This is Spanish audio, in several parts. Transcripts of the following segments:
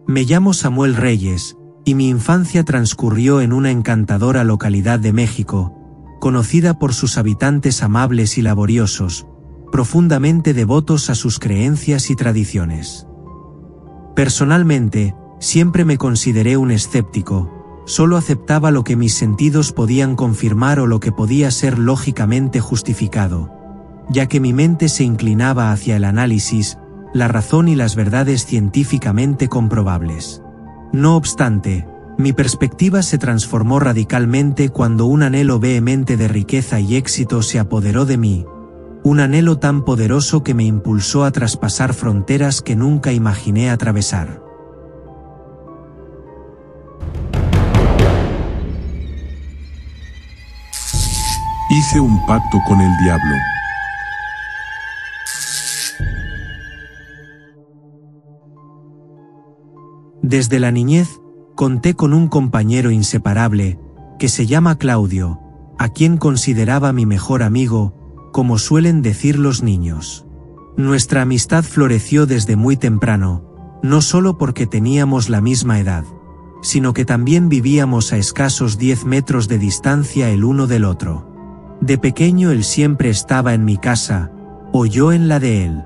Me llamo Samuel Reyes, y mi infancia transcurrió en una encantadora localidad de México, conocida por sus habitantes amables y laboriosos, profundamente devotos a sus creencias y tradiciones. Personalmente, siempre me consideré un escéptico, solo aceptaba lo que mis sentidos podían confirmar o lo que podía ser lógicamente justificado, ya que mi mente se inclinaba hacia el análisis, la razón y las verdades científicamente comprobables. No obstante, mi perspectiva se transformó radicalmente cuando un anhelo vehemente de riqueza y éxito se apoderó de mí, un anhelo tan poderoso que me impulsó a traspasar fronteras que nunca imaginé atravesar. Hice un pacto con el diablo. Desde la niñez, conté con un compañero inseparable, que se llama Claudio, a quien consideraba mi mejor amigo, como suelen decir los niños. Nuestra amistad floreció desde muy temprano, no solo porque teníamos la misma edad, sino que también vivíamos a escasos 10 metros de distancia el uno del otro. De pequeño él siempre estaba en mi casa, o yo en la de él.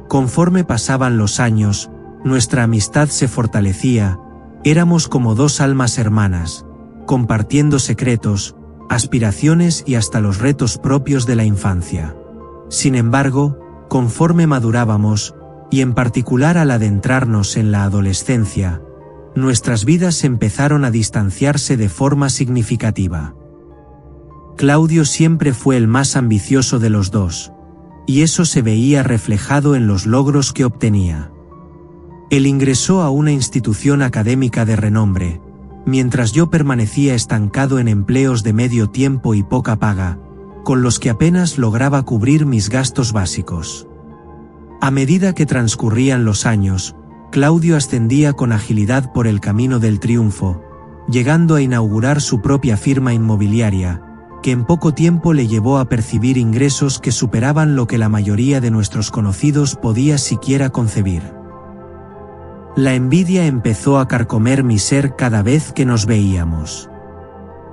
Conforme pasaban los años, nuestra amistad se fortalecía, éramos como dos almas hermanas, compartiendo secretos, aspiraciones y hasta los retos propios de la infancia. Sin embargo, conforme madurábamos, y en particular al adentrarnos en la adolescencia, nuestras vidas empezaron a distanciarse de forma significativa. Claudio siempre fue el más ambicioso de los dos, y eso se veía reflejado en los logros que obtenía. Él ingresó a una institución académica de renombre, mientras yo permanecía estancado en empleos de medio tiempo y poca paga, con los que apenas lograba cubrir mis gastos básicos. A medida que transcurrían los años, Claudio ascendía con agilidad por el camino del triunfo, llegando a inaugurar su propia firma inmobiliaria, que en poco tiempo le llevó a percibir ingresos que superaban lo que la mayoría de nuestros conocidos podía siquiera concebir. La envidia empezó a carcomer mi ser cada vez que nos veíamos.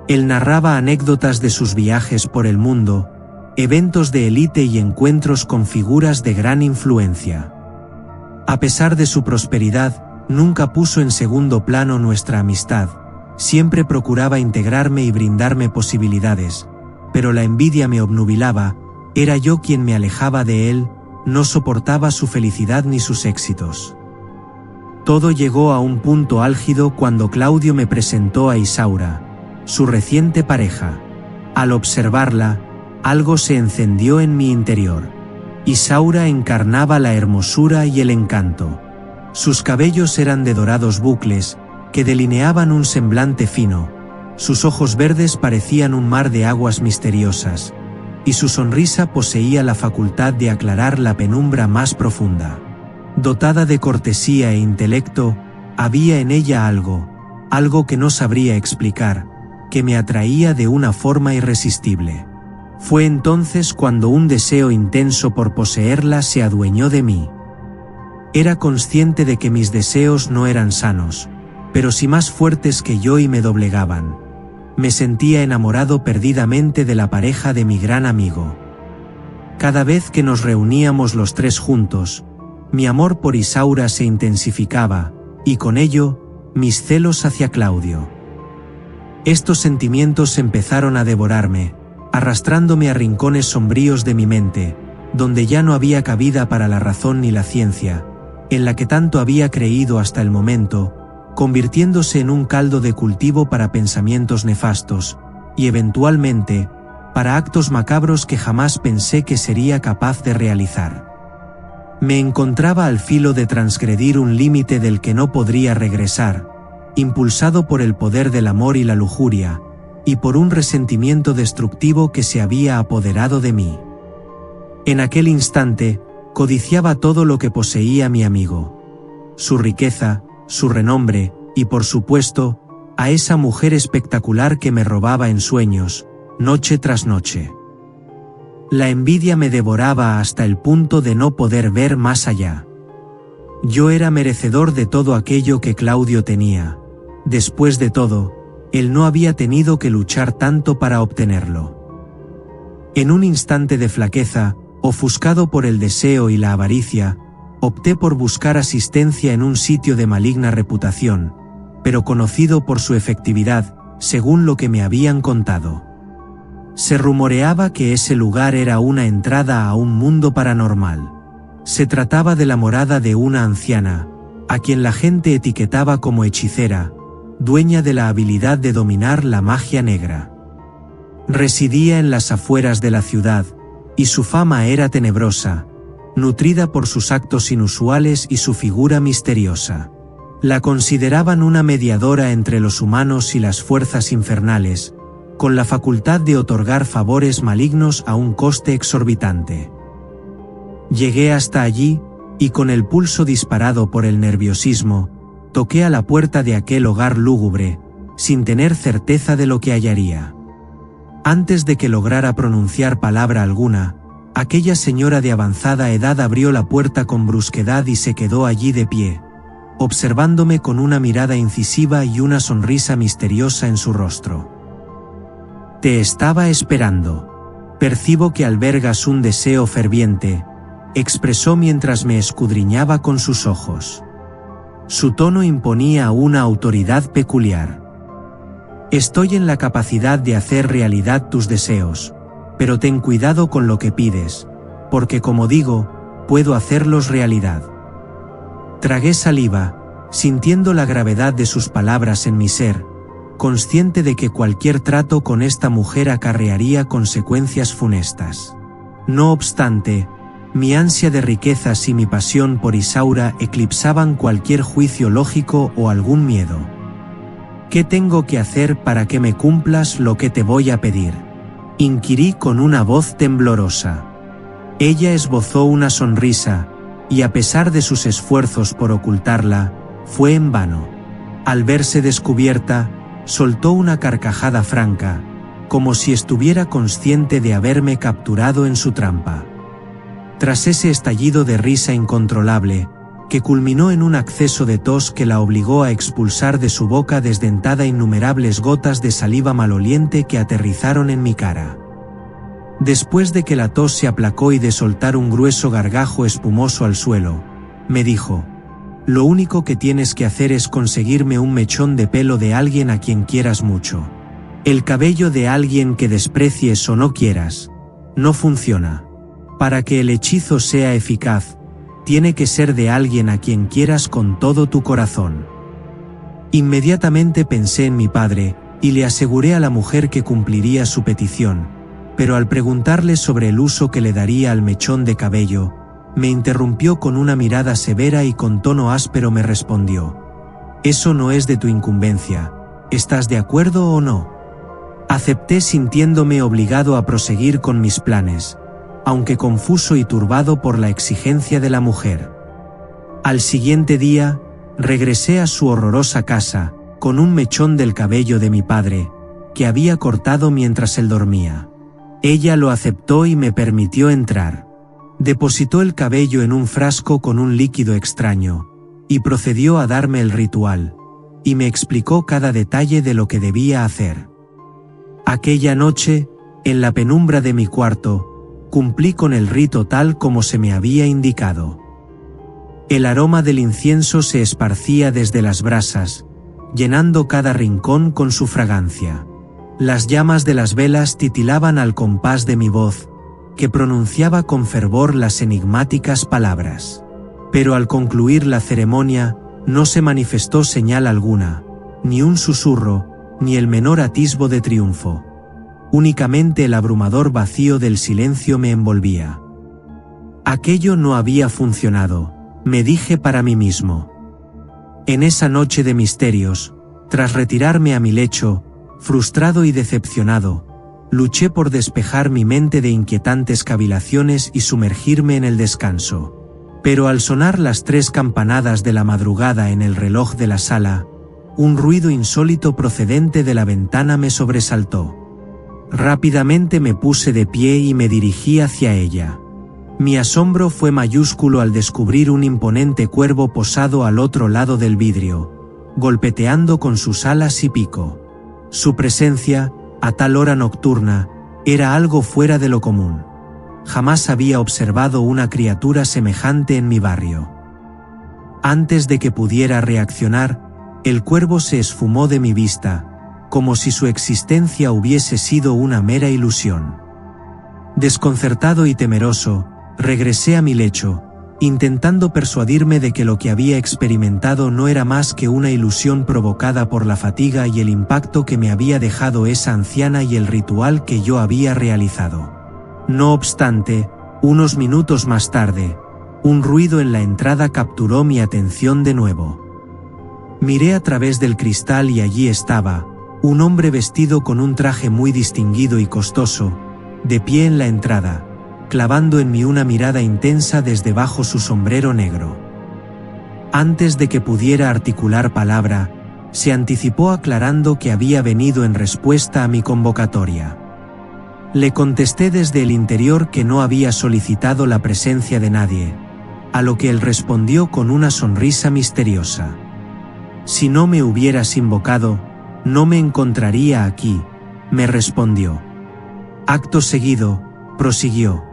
Él narraba anécdotas de sus viajes por el mundo, eventos de élite y encuentros con figuras de gran influencia. A pesar de su prosperidad, nunca puso en segundo plano nuestra amistad, siempre procuraba integrarme y brindarme posibilidades, pero la envidia me obnubilaba, era yo quien me alejaba de él, no soportaba su felicidad ni sus éxitos. Todo llegó a un punto álgido cuando Claudio me presentó a Isaura, su reciente pareja. Al observarla, algo se encendió en mi interior. Isaura encarnaba la hermosura y el encanto. Sus cabellos eran de dorados bucles, que delineaban un semblante fino, sus ojos verdes parecían un mar de aguas misteriosas, y su sonrisa poseía la facultad de aclarar la penumbra más profunda. Dotada de cortesía e intelecto, había en ella algo que no sabría explicar, que me atraía de una forma irresistible. Fue entonces cuando un deseo intenso por poseerla se adueñó de mí. Era consciente de que mis deseos no eran sanos, pero sí más fuertes que yo y me doblegaban. Me sentía enamorado perdidamente de la pareja de mi gran amigo. Cada vez que nos reuníamos los tres juntos, mi amor por Isaura se intensificaba, y con ello, mis celos hacia Claudio. Estos sentimientos empezaron a devorarme, arrastrándome a rincones sombríos de mi mente, donde ya no había cabida para la razón ni la ciencia, en la que tanto había creído hasta el momento, convirtiéndose en un caldo de cultivo para pensamientos nefastos, y eventualmente, para actos macabros que jamás pensé que sería capaz de realizar. Me encontraba al filo de transgredir un límite del que no podría regresar, impulsado por el poder del amor y la lujuria, y por un resentimiento destructivo que se había apoderado de mí. En aquel instante, codiciaba todo lo que poseía mi amigo. Su riqueza, su renombre, y por supuesto, a esa mujer espectacular que me robaba en sueños, noche tras noche. La envidia me devoraba hasta el punto de no poder ver más allá. Yo era merecedor de todo aquello que Claudio tenía. Después de todo, él no había tenido que luchar tanto para obtenerlo. En un instante de flaqueza, ofuscado por el deseo y la avaricia, opté por buscar asistencia en un sitio de maligna reputación, pero conocido por su efectividad, según lo que me habían contado. Se rumoreaba que ese lugar era una entrada a un mundo paranormal. Se trataba de la morada de una anciana, a quien la gente etiquetaba como hechicera, dueña de la habilidad de dominar la magia negra. Residía en las afueras de la ciudad, y su fama era tenebrosa, nutrida por sus actos inusuales y su figura misteriosa. La consideraban una mediadora entre los humanos y las fuerzas infernales, con la facultad de otorgar favores malignos a un coste exorbitante. Llegué hasta allí, y con el pulso disparado por el nerviosismo, toqué a la puerta de aquel hogar lúgubre, sin tener certeza de lo que hallaría. Antes de que lograra pronunciar palabra alguna, aquella señora de avanzada edad abrió la puerta con brusquedad y se quedó allí de pie, observándome con una mirada incisiva y una sonrisa misteriosa en su rostro. «Te estaba esperando. Percibo que albergas un deseo ferviente», expresó mientras me escudriñaba con sus ojos. Su tono imponía una autoridad peculiar. «Estoy en la capacidad de hacer realidad tus deseos, pero ten cuidado con lo que pides, porque como digo, puedo hacerlos realidad». Tragué saliva, sintiendo la gravedad de sus palabras en mi ser, consciente de que cualquier trato con esta mujer acarrearía consecuencias funestas. No obstante, mi ansia de riquezas y mi pasión por Isaura eclipsaban cualquier juicio lógico o algún miedo. «¿Qué tengo que hacer para que me cumplas lo que te voy a pedir?», inquirí con una voz temblorosa. Ella esbozó una sonrisa, y a pesar de sus esfuerzos por ocultarla, fue en vano. Al verse descubierta, soltó una carcajada franca, como si estuviera consciente de haberme capturado en su trampa. Tras ese estallido de risa incontrolable, que culminó en un acceso de tos que la obligó a expulsar de su boca desdentada innumerables gotas de saliva maloliente que aterrizaron en mi cara. Después de que la tos se aplacó y de soltar un grueso gargajo espumoso al suelo, me dijo: «Lo único que tienes que hacer es conseguirme un mechón de pelo de alguien a quien quieras mucho. El cabello de alguien que desprecies o no quieras no funciona. Para que el hechizo sea eficaz, tiene que ser de alguien a quien quieras con todo tu corazón». Inmediatamente pensé en mi padre, y le aseguré a la mujer que cumpliría su petición, pero al preguntarle sobre el uso que le daría al mechón de cabello, me interrumpió con una mirada severa y con tono áspero me respondió: «Eso no es de tu incumbencia. ¿Estás de acuerdo o no?». Acepté sintiéndome obligado a proseguir con mis planes, aunque confuso y turbado por la exigencia de la mujer. Al siguiente día, regresé a su horrorosa casa, con un mechón del cabello de mi padre, que había cortado mientras él dormía. Ella lo aceptó y me permitió entrar. Depositó el cabello en un frasco con un líquido extraño, y procedió a darme el ritual, y me explicó cada detalle de lo que debía hacer. Aquella noche, en la penumbra de mi cuarto, cumplí con el rito tal como se me había indicado. El aroma del incienso se esparcía desde las brasas, llenando cada rincón con su fragancia. Las llamas de las velas titilaban al compás de mi voz, que pronunciaba con fervor las enigmáticas palabras. Pero al concluir la ceremonia, no se manifestó señal alguna, ni un susurro, ni el menor atisbo de triunfo. Únicamente el abrumador vacío del silencio me envolvía. Aquello no había funcionado, me dije para mí mismo. En esa noche de misterios, tras retirarme a mi lecho, frustrado y decepcionado, luché por despejar mi mente de inquietantes cavilaciones y sumergirme en el descanso. Pero al sonar las 3 campanadas de la madrugada en el reloj de la sala, un ruido insólito procedente de la ventana me sobresaltó. Rápidamente me puse de pie y me dirigí hacia ella. Mi asombro fue mayúsculo al descubrir un imponente cuervo posado al otro lado del vidrio, golpeteando con sus alas y pico. Su presencia, a tal hora nocturna, era algo fuera de lo común. Jamás había observado una criatura semejante en mi barrio. Antes de que pudiera reaccionar, el cuervo se esfumó de mi vista, como si su existencia hubiese sido una mera ilusión. Desconcertado y temeroso, regresé a mi lecho, intentando persuadirme de que lo que había experimentado no era más que una ilusión provocada por la fatiga y el impacto que me había dejado esa anciana y el ritual que yo había realizado. No obstante, unos minutos más tarde, un ruido en la entrada capturó mi atención de nuevo. Miré a través del cristal y allí estaba, un hombre vestido con un traje muy distinguido y costoso, de pie en la entrada, clavando en mí una mirada intensa desde bajo su sombrero negro. Antes de que pudiera articular palabra, se anticipó aclarando que había venido en respuesta a mi convocatoria. Le contesté desde el interior que no había solicitado la presencia de nadie, a lo que él respondió con una sonrisa misteriosa. Si no me hubieras invocado, no me encontraría aquí, me respondió. Acto seguido, prosiguió.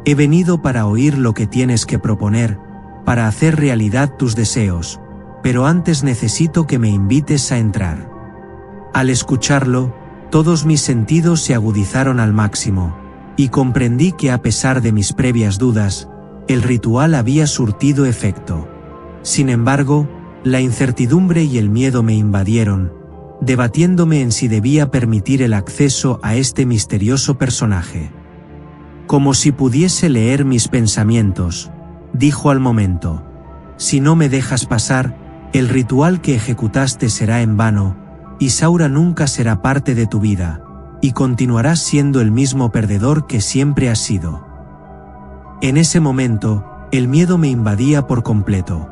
He venido para oír lo que tienes que proponer, para hacer realidad tus deseos, pero antes necesito que me invites a entrar. Al escucharlo, todos mis sentidos se agudizaron al máximo, y comprendí que a pesar de mis previas dudas, el ritual había surtido efecto. Sin embargo, la incertidumbre y el miedo me invadieron, debatiéndome en si debía permitir el acceso a este misterioso personaje. Como si pudiese leer mis pensamientos, dijo al momento: si no me dejas pasar, el ritual que ejecutaste será en vano, Isaura nunca será parte de tu vida, y continuarás siendo el mismo perdedor que siempre has sido. En ese momento, el miedo me invadía por completo.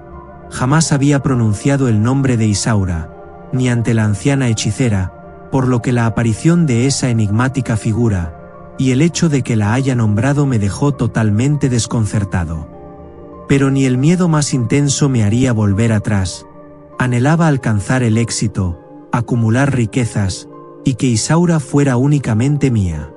Jamás había pronunciado el nombre de Isaura, ni ante la anciana hechicera, por lo que la aparición de esa enigmática figura, y el hecho de que la haya nombrado me dejó totalmente desconcertado. Pero ni el miedo más intenso me haría volver atrás. Anhelaba alcanzar el éxito, acumular riquezas, y que Isaura fuera únicamente mía.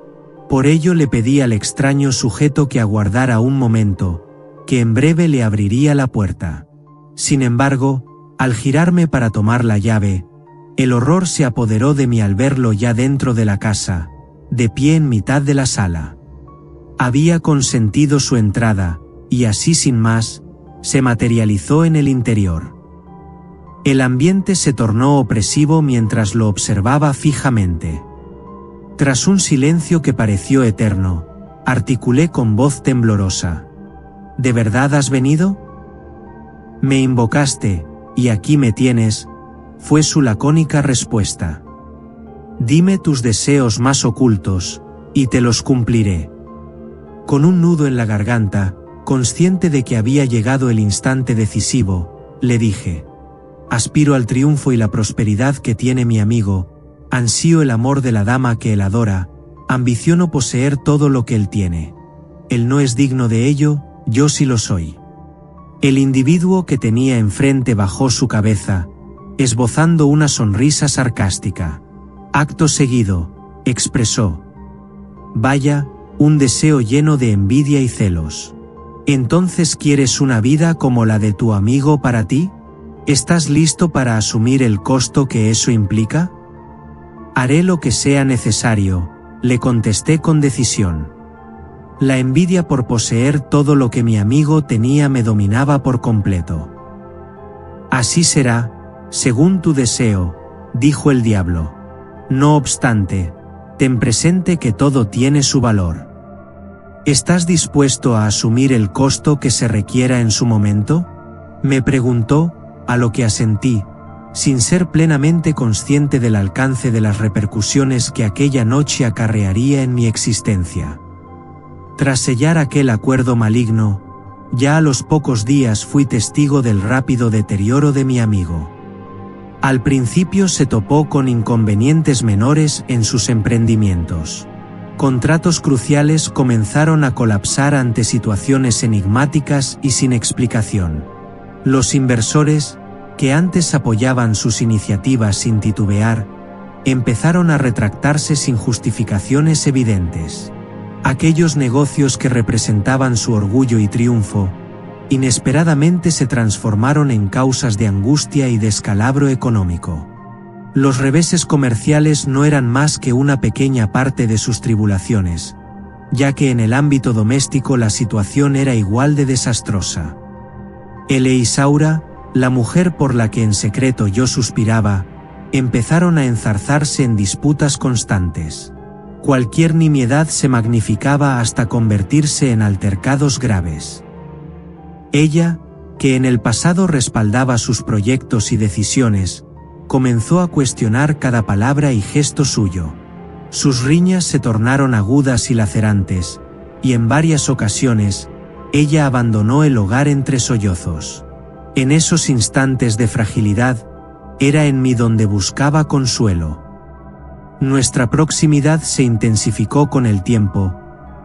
Por ello le pedí al extraño sujeto que aguardara un momento, que en breve le abriría la puerta. Sin embargo, al girarme para tomar la llave, el horror se apoderó de mí al verlo ya dentro de la casa, de pie en mitad de la sala. Había consentido su entrada, y así sin más, se materializó en el interior. El ambiente se tornó opresivo mientras lo observaba fijamente. Tras un silencio que pareció eterno, articulé con voz temblorosa: ¿de verdad has venido? Me invocaste, y aquí me tienes, fue su lacónica respuesta. Dime tus deseos más ocultos, y te los cumpliré. Con un nudo en la garganta, consciente de que había llegado el instante decisivo, le dije: aspiro al triunfo y la prosperidad que tiene mi amigo, ansío el amor de la dama que él adora, ambiciono poseer todo lo que él tiene. Él no es digno de ello, yo sí lo soy. El individuo que tenía enfrente bajó su cabeza, esbozando una sonrisa sarcástica. Acto seguido, expresó: vaya, un deseo lleno de envidia y celos. ¿Entonces quieres una vida como la de tu amigo para ti? ¿Estás listo para asumir el costo que eso implica? Haré lo que sea necesario, le contesté con decisión. La envidia por poseer todo lo que mi amigo tenía me dominaba por completo. Así será, según tu deseo, dijo el diablo. No obstante, ten presente que todo tiene su valor. ¿Estás dispuesto a asumir el costo que se requiera en su momento? Me preguntó, a lo que asentí, sin ser plenamente consciente del alcance de las repercusiones que aquella noche acarrearía en mi existencia. Tras sellar aquel acuerdo maligno, ya a los pocos días fui testigo del rápido deterioro de mi amigo. Al principio se topó con inconvenientes menores en sus emprendimientos. Contratos cruciales comenzaron a colapsar ante situaciones enigmáticas y sin explicación. Los inversores, que antes apoyaban sus iniciativas sin titubear, empezaron a retractarse sin justificaciones evidentes. Aquellos negocios que representaban su orgullo y triunfo, inesperadamente se transformaron en causas de angustia y descalabro económico. Los reveses comerciales no eran más que una pequeña parte de sus tribulaciones, ya que en el ámbito doméstico la situación era igual de desastrosa. Él e Isaura, la mujer por la que en secreto yo suspiraba, empezaron a enzarzarse en disputas constantes. Cualquier nimiedad se magnificaba hasta convertirse en altercados graves. Ella, que en el pasado respaldaba sus proyectos y decisiones, comenzó a cuestionar cada palabra y gesto suyo. Sus riñas se tornaron agudas y lacerantes, y en varias ocasiones, ella abandonó el hogar entre sollozos. En esos instantes de fragilidad, era en mí donde buscaba consuelo. Nuestra proximidad se intensificó con el tiempo,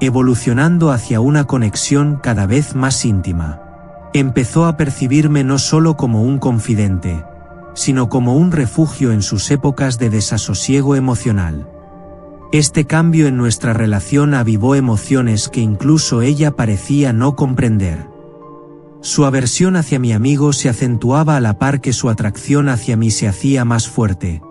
evolucionando hacia una conexión cada vez más íntima. Empezó a percibirme no solo como un confidente, sino como un refugio en sus épocas de desasosiego emocional. Este cambio en nuestra relación avivó emociones que incluso ella parecía no comprender. Su aversión hacia mi amigo se acentuaba a la par que su atracción hacia mí se hacía más fuerte,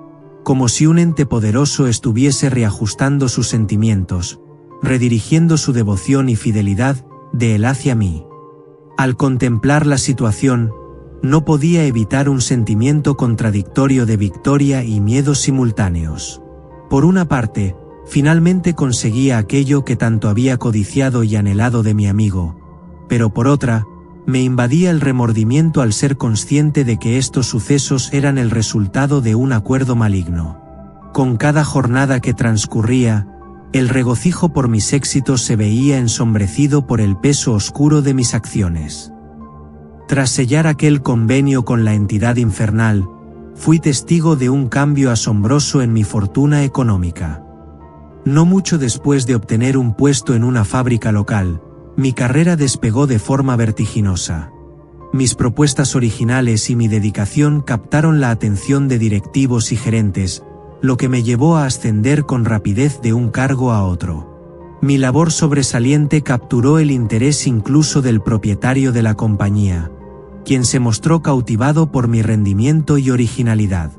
como si un ente poderoso estuviese reajustando sus sentimientos, redirigiendo su devoción y fidelidad de él hacia mí. Al contemplar la situación, no podía evitar un sentimiento contradictorio de victoria y miedo simultáneos. Por una parte, finalmente conseguía aquello que tanto había codiciado y anhelado de mi amigo, pero por otra, me invadía el remordimiento al ser consciente de que estos sucesos eran el resultado de un acuerdo maligno. Con cada jornada que transcurría, el regocijo por mis éxitos se veía ensombrecido por el peso oscuro de mis acciones. Tras sellar aquel convenio con la entidad infernal, fui testigo de un cambio asombroso en mi fortuna económica. No mucho después de obtener un puesto en una fábrica local, mi carrera despegó de forma vertiginosa. Mis propuestas originales y mi dedicación captaron la atención de directivos y gerentes, lo que me llevó a ascender con rapidez de un cargo a otro. Mi labor sobresaliente capturó el interés incluso del propietario de la compañía, quien se mostró cautivado por mi rendimiento y originalidad.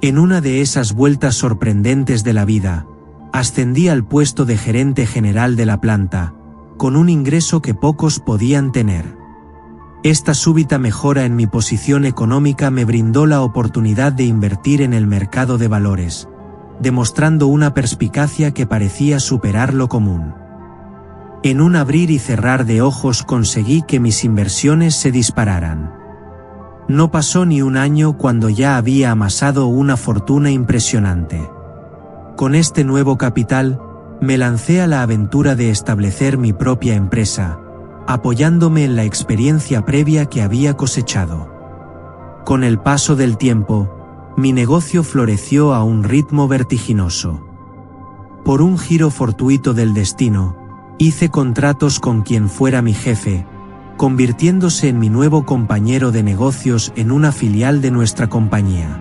En una de esas vueltas sorprendentes de la vida, ascendí al puesto de gerente general de la planta, con un ingreso que pocos podían tener. Esta súbita mejora en mi posición económica me brindó la oportunidad de invertir en el mercado de valores, demostrando una perspicacia que parecía superar lo común. En un abrir y cerrar de ojos conseguí que mis inversiones se dispararan. No pasó ni un año cuando ya había amasado una fortuna impresionante. Con este nuevo capital, me lancé a la aventura de establecer mi propia empresa, apoyándome en la experiencia previa que había cosechado. Con el paso del tiempo, mi negocio floreció a un ritmo vertiginoso. Por un giro fortuito del destino, hice contratos con quien fuera mi jefe, convirtiéndose en mi nuevo compañero de negocios en una filial de nuestra compañía.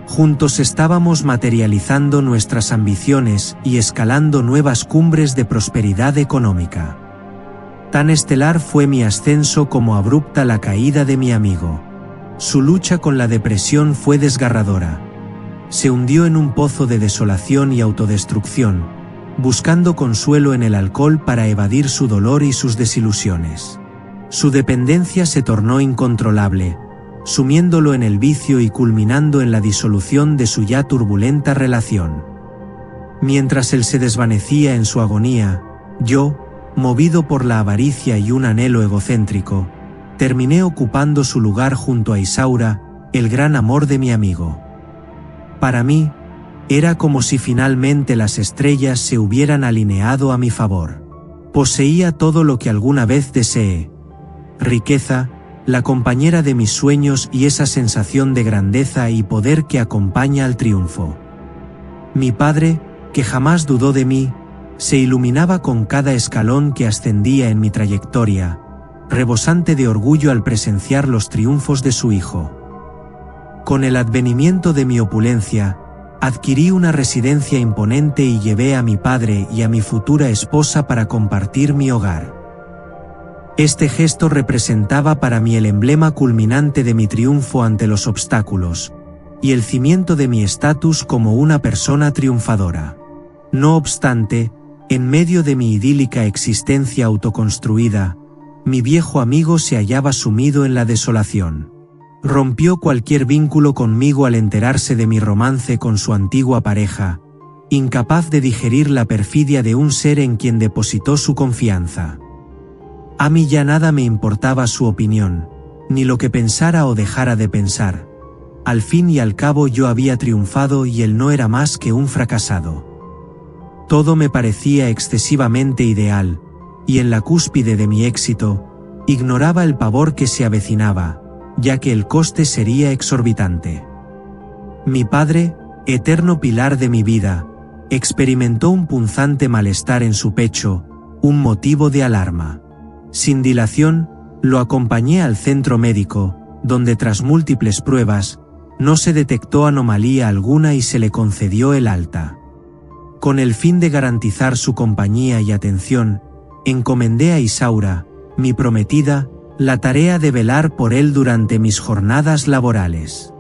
Juntos estábamos materializando nuestras ambiciones y escalando nuevas cumbres de prosperidad económica. Tan estelar fue mi ascenso como abrupta la caída de mi amigo. Su lucha con la depresión fue desgarradora. Se hundió en un pozo de desolación y autodestrucción, buscando consuelo en el alcohol para evadir su dolor y sus desilusiones. Su dependencia se tornó incontrolable, sumiéndolo en el vicio y culminando en la disolución de su ya turbulenta relación. Mientras él se desvanecía en su agonía, yo, movido por la avaricia y un anhelo egocéntrico, terminé ocupando su lugar junto a Isaura, el gran amor de mi amigo. Para mí, era como si finalmente las estrellas se hubieran alineado a mi favor. Poseía todo lo que alguna vez deseé: riqueza, la compañera de mis sueños y esa sensación de grandeza y poder que acompaña al triunfo. Mi padre, que jamás dudó de mí, se iluminaba con cada escalón que ascendía en mi trayectoria, rebosante de orgullo al presenciar los triunfos de su hijo. Con el advenimiento de mi opulencia, adquirí una residencia imponente y llevé a mi padre y a mi futura esposa para compartir mi hogar. Este gesto representaba para mí el emblema culminante de mi triunfo ante los obstáculos, y el cimiento de mi estatus como una persona triunfadora. No obstante, en medio de mi idílica existencia autoconstruida, mi viejo amigo se hallaba sumido en la desolación. Rompió cualquier vínculo conmigo al enterarse de mi romance con su antigua pareja, incapaz de digerir la perfidia de un ser en quien depositó su confianza. A mí ya nada me importaba su opinión, ni lo que pensara o dejara de pensar. Al fin y al cabo yo había triunfado y él no era más que un fracasado. Todo me parecía excesivamente ideal, y en la cúspide de mi éxito, ignoraba el pavor que se avecinaba, ya que el coste sería exorbitante. Mi padre, eterno pilar de mi vida, experimentó un punzante malestar en su pecho, un motivo de alarma. Sin dilación, lo acompañé al centro médico, donde tras múltiples pruebas, no se detectó anomalía alguna y se le concedió el alta. Con el fin de garantizar su compañía y atención, encomendé a Isaura, mi prometida, la tarea de velar por él durante mis jornadas laborales.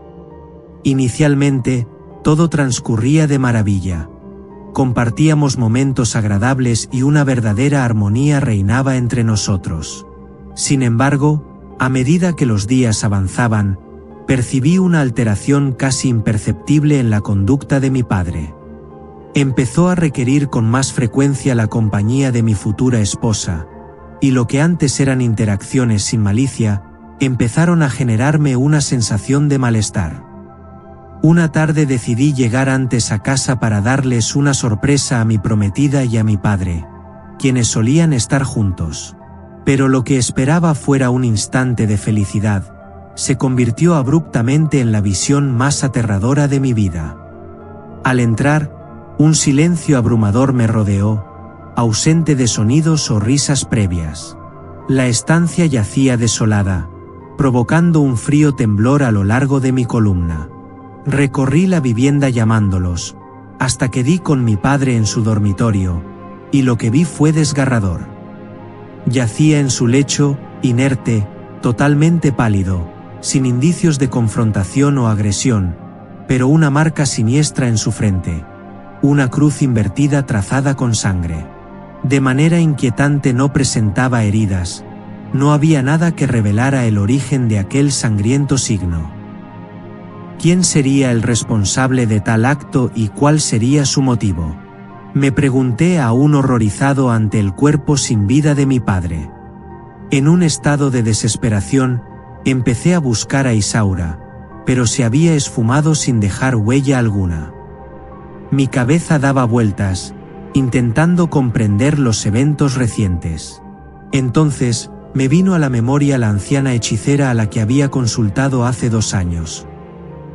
Inicialmente, todo transcurría de maravilla. Compartíamos momentos agradables y una verdadera armonía reinaba entre nosotros. Sin embargo, a medida que los días avanzaban, percibí una alteración casi imperceptible en la conducta de mi padre. Empezó a requerir con más frecuencia la compañía de mi futura esposa, y lo que antes eran interacciones sin malicia, empezaron a generarme una sensación de malestar. Una tarde decidí llegar antes a casa para darles una sorpresa a mi prometida y a mi padre, quienes solían estar juntos. Pero lo que esperaba fuera un instante de felicidad, se convirtió abruptamente en la visión más aterradora de mi vida. Al entrar, un silencio abrumador me rodeó, ausente de sonidos o risas previas. La estancia yacía desolada, provocando un frío temblor a lo largo de mi columna. Recorrí la vivienda llamándolos, hasta que di con mi padre en su dormitorio, y lo que vi fue desgarrador. Yacía en su lecho, inerte, totalmente pálido, sin indicios de confrontación o agresión, pero una marca siniestra en su frente, una cruz invertida trazada con sangre. De manera inquietante no presentaba heridas, no había nada que revelara el origen de aquel sangriento signo. ¿Quién sería el responsable de tal acto y cuál sería su motivo? Me pregunté aún horrorizado ante el cuerpo sin vida de mi padre. En un estado de desesperación, empecé a buscar a Isaura, pero se había esfumado sin dejar huella alguna. Mi cabeza daba vueltas, intentando comprender los eventos recientes. Entonces, me vino a la memoria la anciana hechicera a la que había consultado hace 2 años.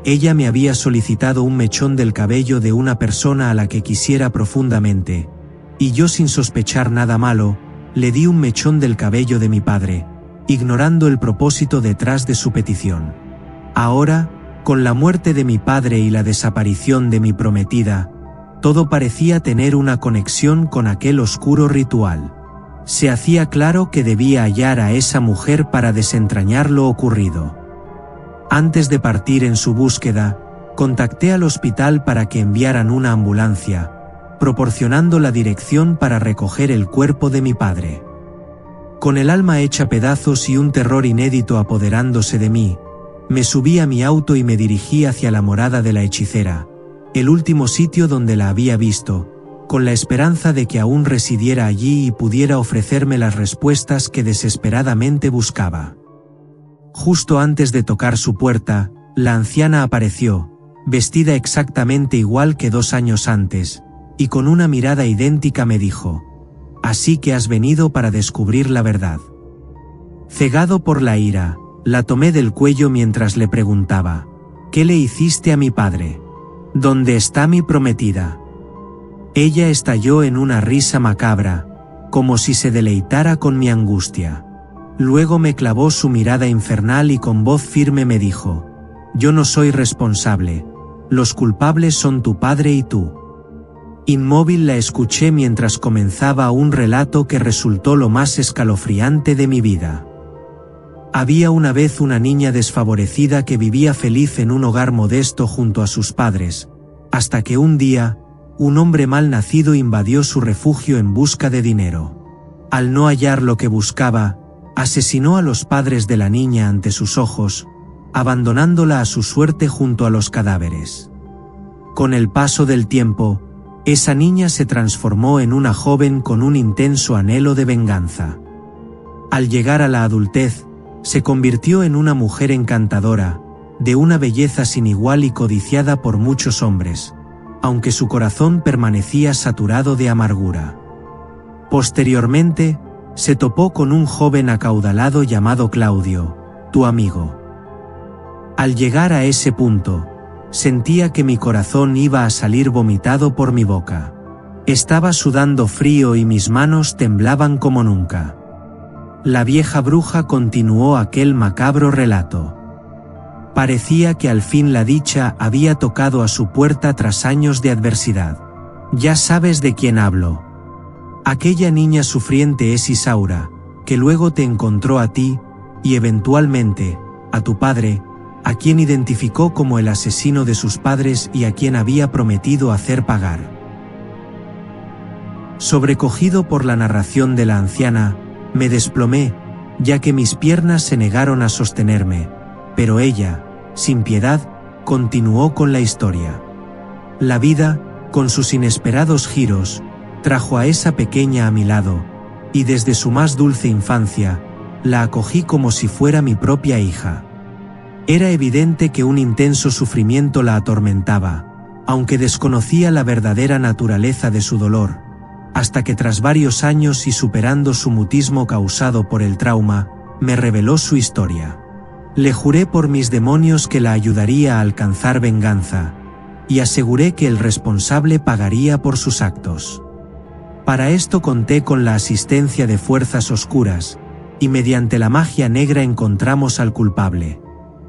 Ella me había solicitado un mechón del cabello de una persona a la que quisiera profundamente, y yo sin sospechar nada malo, le di un mechón del cabello de mi padre, ignorando el propósito detrás de su petición. Ahora, con la muerte de mi padre y la desaparición de mi prometida, todo parecía tener una conexión con aquel oscuro ritual. Se hacía claro que debía hallar a esa mujer para desentrañar lo ocurrido. Antes de partir en su búsqueda, contacté al hospital para que enviaran una ambulancia, proporcionando la dirección para recoger el cuerpo de mi padre. Con el alma hecha pedazos y un terror inédito apoderándose de mí, me subí a mi auto y me dirigí hacia la morada de la hechicera, el último sitio donde la había visto, con la esperanza de que aún residiera allí y pudiera ofrecerme las respuestas que desesperadamente buscaba. Justo antes de tocar su puerta, la anciana apareció, vestida exactamente igual que 2 años antes, y con una mirada idéntica me dijo: «Así que has venido para descubrir la verdad». Cegado por la ira, la tomé del cuello mientras le preguntaba: «¿Qué le hiciste a mi padre? ¿Dónde está mi prometida?». Ella estalló en una risa macabra, como si se deleitara con mi angustia. Luego me clavó su mirada infernal y con voz firme me dijo: «Yo no soy responsable. Los culpables son tu padre y tú». Inmóvil la escuché mientras comenzaba un relato que resultó lo más escalofriante de mi vida. Había una vez una niña desfavorecida que vivía feliz en un hogar modesto junto a sus padres, hasta que un día, un hombre mal nacido invadió su refugio en busca de dinero. Al no hallar lo que buscaba, asesinó a los padres de la niña ante sus ojos, abandonándola a su suerte junto a los cadáveres. Con el paso del tiempo, esa niña se transformó en una joven con un intenso anhelo de venganza. Al llegar a la adultez, se convirtió en una mujer encantadora, de una belleza sin igual y codiciada por muchos hombres, aunque su corazón permanecía saturado de amargura. Posteriormente, se topó con un joven acaudalado llamado Claudio, tu amigo. Al llegar a ese punto, sentía que mi corazón iba a salir vomitado por mi boca. Estaba sudando frío y mis manos temblaban como nunca. La vieja bruja continuó aquel macabro relato. Parecía que al fin la dicha había tocado a su puerta tras años de adversidad. Ya sabes de quién hablo. Aquella niña sufriente es Isaura, que luego te encontró a ti, y eventualmente, a tu padre, a quien identificó como el asesino de sus padres y a quien había prometido hacer pagar. Sobrecogido por la narración de la anciana, me desplomé, ya que mis piernas se negaron a sostenerme, pero ella, sin piedad, continuó con la historia. La vida, con sus inesperados giros, trajo a esa pequeña a mi lado, y desde su más dulce infancia, la acogí como si fuera mi propia hija. Era evidente que un intenso sufrimiento la atormentaba, aunque desconocía la verdadera naturaleza de su dolor, hasta que tras varios años y superando su mutismo causado por el trauma, me reveló su historia. Le juré por mis demonios que la ayudaría a alcanzar venganza, y aseguré que el responsable pagaría por sus actos. Para esto conté con la asistencia de fuerzas oscuras, y mediante la magia negra encontramos al culpable.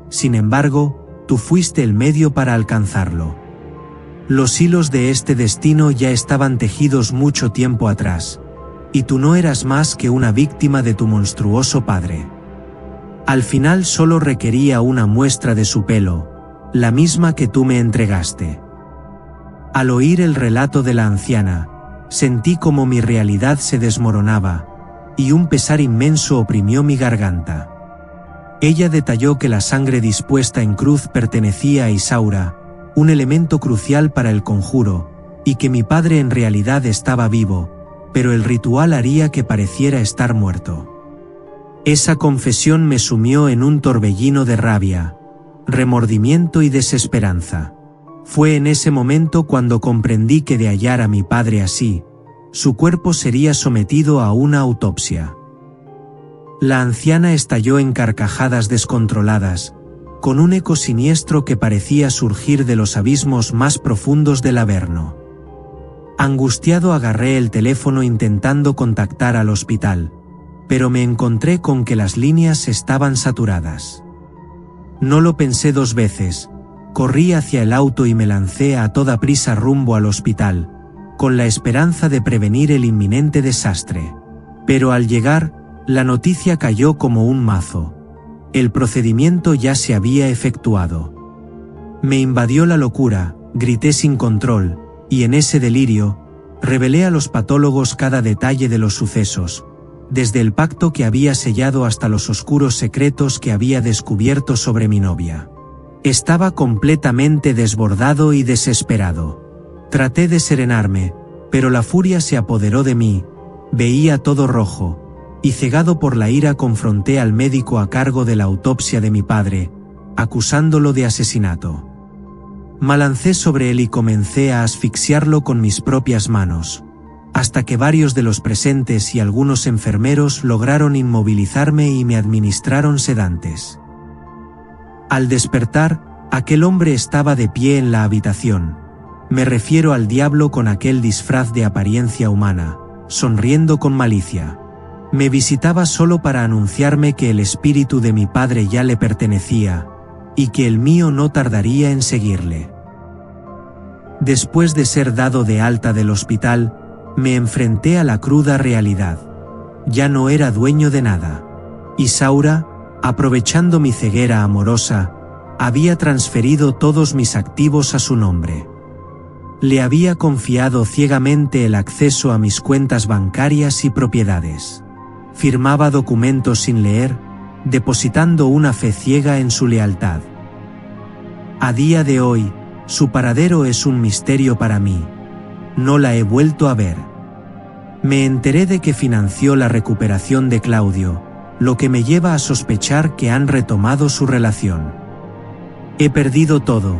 Sin embargo, tú fuiste el medio para alcanzarlo. Los hilos de este destino ya estaban tejidos mucho tiempo atrás, y tú no eras más que una víctima de tu monstruoso padre. Al final solo requería una muestra de su pelo, la misma que tú me entregaste. Al oír el relato de la anciana, sentí como mi realidad se desmoronaba, y un pesar inmenso oprimió mi garganta. Ella detalló que la sangre dispuesta en cruz pertenecía a Isaura, un elemento crucial para el conjuro, y que mi padre en realidad estaba vivo, pero el ritual haría que pareciera estar muerto. Esa confesión me sumió en un torbellino de rabia, remordimiento y desesperanza. Fue en ese momento cuando comprendí que de hallar a mi padre así, su cuerpo sería sometido a una autopsia. La anciana estalló en carcajadas descontroladas, con un eco siniestro que parecía surgir de los abismos más profundos del Averno. Angustiado agarré el teléfono intentando contactar al hospital, pero me encontré con que las líneas estaban saturadas. No lo pensé dos veces, corrí hacia el auto y me lancé a toda prisa rumbo al hospital, con la esperanza de prevenir el inminente desastre. Pero al llegar, la noticia cayó como un mazo. El procedimiento ya se había efectuado. Me invadió la locura, grité sin control, y en ese delirio, revelé a los patólogos cada detalle de los sucesos, desde el pacto que había sellado hasta los oscuros secretos que había descubierto sobre mi novia. Estaba completamente desbordado y desesperado. Traté de serenarme, pero la furia se apoderó de mí, veía todo rojo, y cegado por la ira confronté al médico a cargo de la autopsia de mi padre, acusándolo de asesinato. Me lancé sobre él y comencé a asfixiarlo con mis propias manos, hasta que varios de los presentes y algunos enfermeros lograron inmovilizarme y me administraron sedantes. Al despertar, aquel hombre estaba de pie en la habitación, Me refiero al diablo con aquel disfraz de apariencia humana, sonriendo con malicia. Me visitaba solo para anunciarme que el espíritu de mi padre ya le pertenecía, y que el mío no tardaría en seguirle. Después de ser dado de alta del hospital, me enfrenté a la cruda realidad. Ya no era dueño de nada. Isaura, aprovechando mi ceguera amorosa, había transferido todos mis activos a su nombre. Le había confiado ciegamente el acceso a mis cuentas bancarias y propiedades. Firmaba documentos sin leer, depositando una fe ciega en su lealtad. A día de hoy, su paradero es un misterio para mí. No la he vuelto a ver. Me enteré de que financió la recuperación de Claudio, lo que me lleva a sospechar que han retomado su relación. He perdido todo,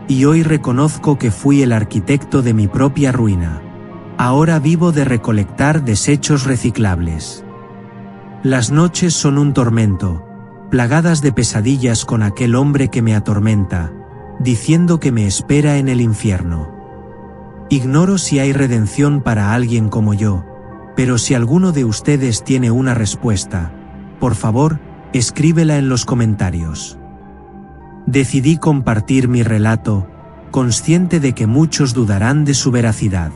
y hoy reconozco que fui el arquitecto de mi propia ruina. Ahora vivo de recolectar desechos reciclables. Las noches son un tormento, plagadas de pesadillas con aquel hombre que me atormenta, diciendo que me espera en el infierno. Ignoro si hay redención para alguien como yo, pero si alguno de ustedes tiene una respuesta, por favor, escríbela en los comentarios. Decidí compartir mi relato, consciente de que muchos dudarán de su veracidad.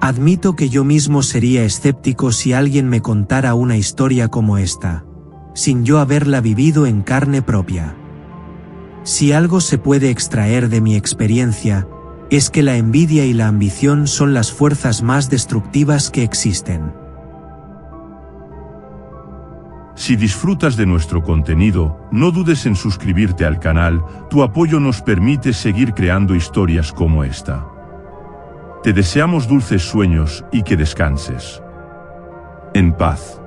Admito que yo mismo sería escéptico si alguien me contara una historia como esta, sin yo haberla vivido en carne propia. Si algo se puede extraer de mi experiencia, es que la envidia y la ambición son las fuerzas más destructivas que existen. Si disfrutas de nuestro contenido, no dudes en suscribirte al canal, tu apoyo nos permite seguir creando historias como esta. Te deseamos dulces sueños y que descanses en paz.